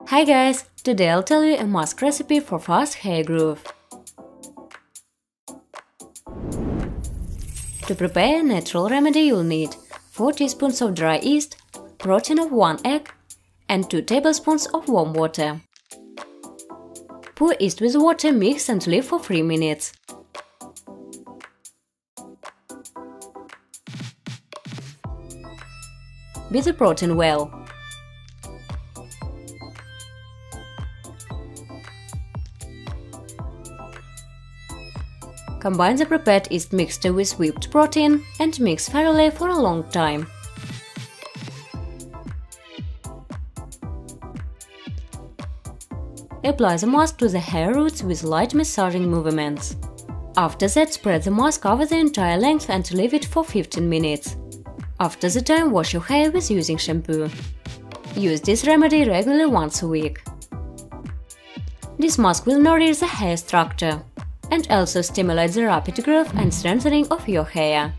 Hi guys! Today I'll tell you a mask recipe for fast hair growth. To prepare a natural remedy you'll need 4 teaspoons of dry yeast, protein of 1 egg and 2 tablespoons of warm water. Pour yeast with water, mix and leave for 3 minutes. Beat the protein well. Combine the prepared yeast mixture with whipped protein and mix thoroughly for a long time. Apply the mask to the hair roots with light massaging movements. After that, spread the mask over the entire length and leave it for 15 minutes. After the time, wash your hair with using shampoo. Use this remedy regularly once a week. This mask will nourish the hair structure and also stimulate the rapid growth and strengthening of your hair.